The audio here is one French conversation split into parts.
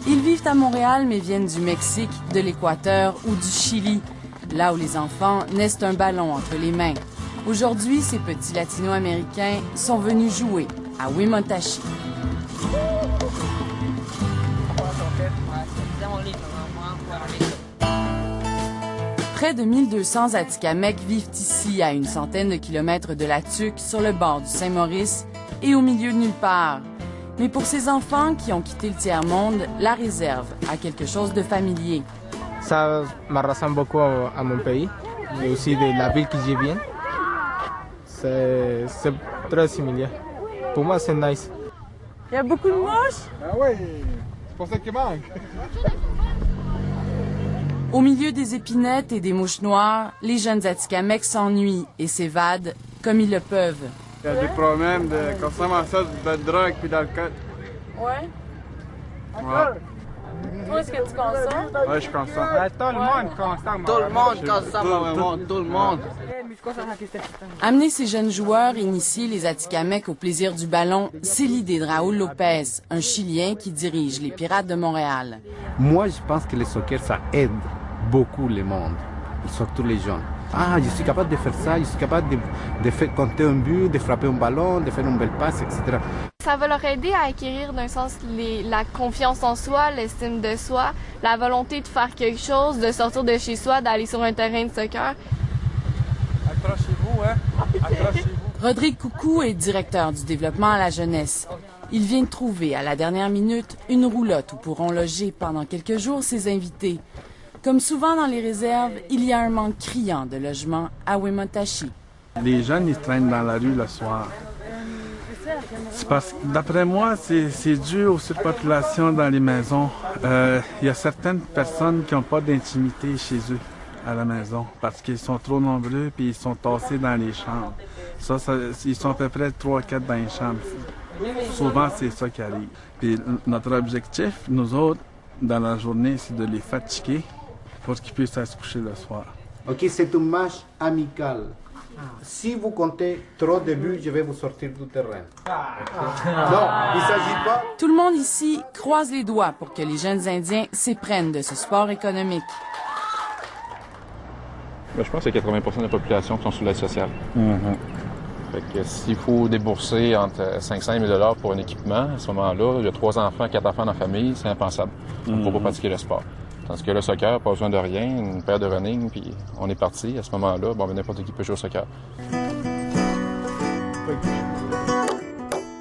Ils vivent à Montréal, mais viennent du Mexique, de l'Équateur ou du Chili, là où les enfants naissent un ballon entre les mains. Aujourd'hui, ces petits latino-américains sont venus jouer à Wemotaci. Près de 1200 Atikamekw vivent ici, à une centaine de kilomètres de la Tuque, sur le bord du Saint-Maurice et au milieu de nulle part. Mais pour ces enfants qui ont quitté le tiers-monde, la réserve a quelque chose de familier. Ça me ressemble beaucoup à mon pays et aussi de la ville que j'y viens. C'est très similaire. Pour moi, c'est nice. Il y a beaucoup de mouches? Ah oui, c'est pour ça qu'il manque. Au milieu des épinettes et des mouches noires, les jeunes Atikamekw s'ennuient et s'évadent comme ils le peuvent. Il y a des problèmes de consommation de drogue et d'alcool. Ouais? Ouais. Toi, est-ce que tu consommes? Ouais, je consomme. Tout le monde consomme. Tout le monde consomme, tout le monde. Amener ces jeunes joueurs initier les Atikamekw au plaisir du ballon, c'est l'idée de Raúl Lopez, un Chilien qui dirige les Pirates de Montréal. Moi, je pense que le soccer, ça aide beaucoup le monde, surtout les jeunes. Ah, je suis capable de faire ça, je suis capable de faire compter un but, de frapper un ballon, de faire une belle passe, etc. Ça va leur aider à acquérir d'un sens la confiance en soi, l'estime de soi, la volonté de faire quelque chose, de sortir de chez soi, d'aller sur un terrain de soccer. Accrochez-vous, hein? Accrochez-vous. Rodrigue Coucou est directeur du développement à la jeunesse. Il vient de trouver à la dernière minute une roulotte où pourront loger pendant quelques jours ses invités. Comme souvent dans les réserves, il y a un manque criant de logements à Wemotaci. Les jeunes, ils traînent dans la rue le soir. C'est parce que, d'après moi, c'est dû aux surpopulations dans les maisons. Il y a certaines personnes qui n'ont pas d'intimité chez eux à la maison parce qu'ils sont trop nombreux puis ils sont tassés dans les chambres. Ils sont à peu près 3-4 dans les chambres. Souvent, c'est ça qui arrive. Puis notre objectif, nous autres, dans la journée, c'est de les fatiguer pour qu'ils puissent aller se coucher le soir. Ok, c'est un match amical. Si vous comptez trop de buts, je vais vous sortir du terrain. Non, il ne s'agit pas. Tout le monde ici croise les doigts pour que les jeunes Indiens s'éprennent de ce sport économique. Je pense qu'il y a 80 % de la population qui sont sous l'aide sociale. Fait que s'il faut débourser entre 500 et 1 000 $ pour un équipement, à ce moment-là, il y a 3 enfants, 4 enfants dans la famille, c'est impensable. On ne peut pas pratiquer le sport. Tandis que le soccer, pas besoin de rien, une paire de running, puis on est parti. À ce moment-là, bon, n'importe qui peut jouer au soccer.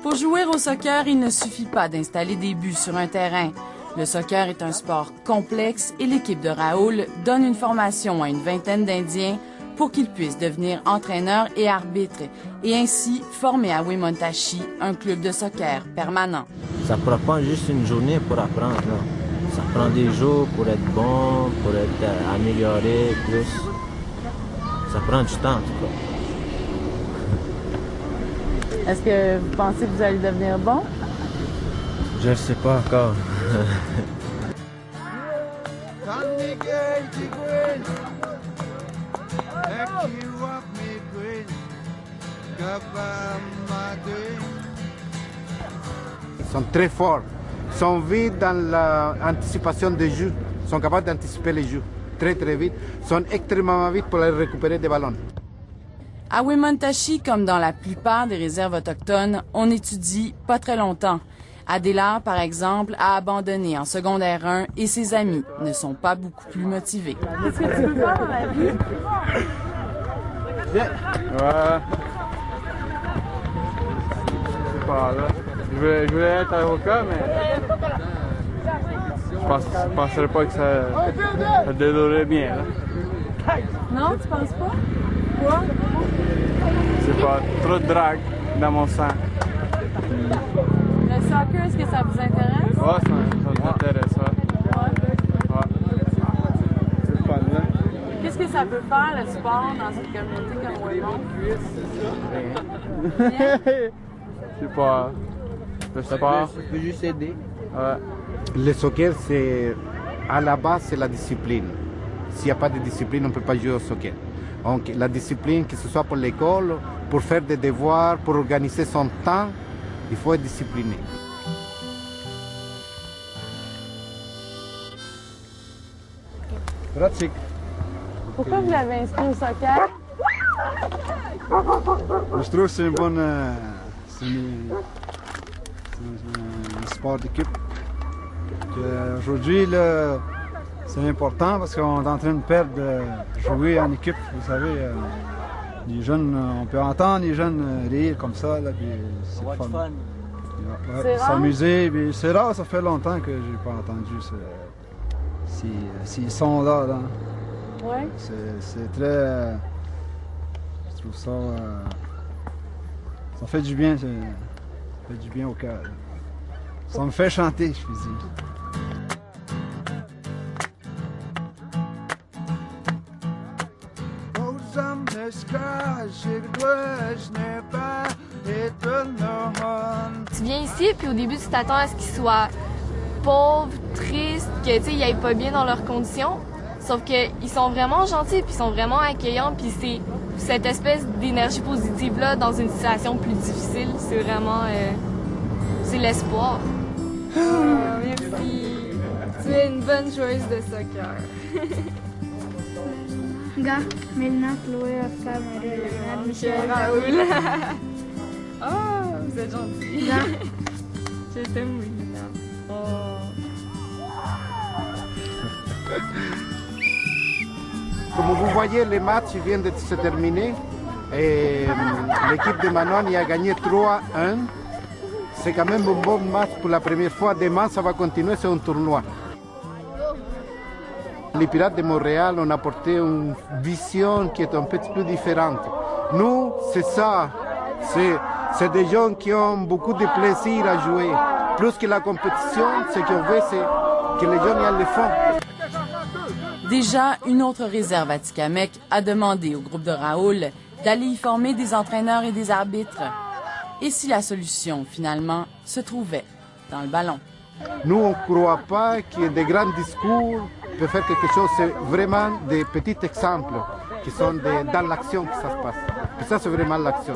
Pour jouer au soccer, il ne suffit pas d'installer des buts sur un terrain. Le soccer est un sport complexe et l'équipe de Raúl donne une formation à une vingtaine d'Indiens pour qu'ils puissent devenir entraîneurs et arbitres et ainsi former à Wemotaci un club de soccer permanent. Ça ne prend pas juste une journée pour apprendre, non. Ça prend des jours pour être bon, pour être amélioré, plus. Ça prend du temps, en tout cas. Est-ce que vous pensez que vous allez devenir bon? Je ne sais pas encore. Ils sont très forts. Ils sont vite dans l'anticipation des jeux. Ils sont capables d'anticiper les jeux très très vite. Ils sont extrêmement vite pour aller récupérer des ballons. À Wemotaci, comme dans la plupart des réserves autochtones, on étudie pas très longtemps. Adélard, par exemple, a abandonné en secondaire 1 et ses amis ne sont pas beaucoup plus motivés. Qu'est-ce que tu veux faire dans la vie? Ouais. C'est pas là. Je voulais être avocat, mais je penserais pas que ça déroulerait bien. Là. Non, tu penses pas? Quoi? C'est pas trop de drague dans mon sang. Le soccer, est-ce que ça vous intéresse? Ouais, ça m'intéresse, ouais. C'est fun, là. Qu'est-ce que ça peut faire, le sport, dans une communauté comme Weymouth? C'est pas... Le sport... Ça peut juste aider. Ouais. Le soccer, c'est à la base, c'est la discipline. S'il n'y a pas de discipline, on ne peut pas jouer au soccer. Donc, la discipline, que ce soit pour l'école pour faire des devoirs, pour organiser son temps, il faut être discipliné. Pratique. Pourquoi vous l'avez inscrit au soccer? Je trouve que c'est une bonne. C'est un sport d'équipe. Aujourd'hui, c'est important parce qu'on est en train de perdre, jouer en équipe. Vous savez, les jeunes, on peut entendre les jeunes rire comme ça. Là, puis c'est fun. Ouais, s'amuser. C'est rare, ça fait longtemps que j'ai pas entendu ces sons-là. Là. Ouais. C'est très. Je trouve ça. Ça fait du bien. Ça fait du bien au cœur. Ça me fait chanter, je peux dire. Tu viens ici, puis au début, tu t'attends à ce qu'ils soient pauvres, tristes, que tu sais, ils aillent pas bien dans leurs conditions. Sauf qu'ils sont vraiment gentils, puis ils sont vraiment accueillants, puis c'est cette espèce d'énergie positive-là dans une situation plus difficile, c'est vraiment... c'est l'espoir. Merci. Tu es une bonne joueuse de soccer. Gars, Mélina, Chloé, Oscar, Marie, Michel, Raoul. Oh, vous êtes gentils. Je t'aime, Mélina. Oh. Comme vous voyez, les matchs viennent de se terminer. Et l'équipe de Manon y a gagné 3-1. C'est quand même un bon match pour la première fois. Demain, ça va continuer, c'est un tournoi. Les Pirates de Montréal ont apporté une vision qui est un peu plus différente. Nous, c'est ça. C'est des gens qui ont beaucoup de plaisir à jouer. Plus que la compétition, ce qu'on veut, c'est que les gens y aillent le fond. Déjà, une autre réserve à Tikamek a demandé au groupe de Raoul d'aller y former des entraîneurs et des arbitres. Et si la solution, finalement, se trouvait dans le ballon? Nous, on ne croit pas que des grands discours peuvent faire quelque chose. C'est vraiment des petits exemples qui sont dans l'action que ça se passe. Et ça, c'est vraiment l'action.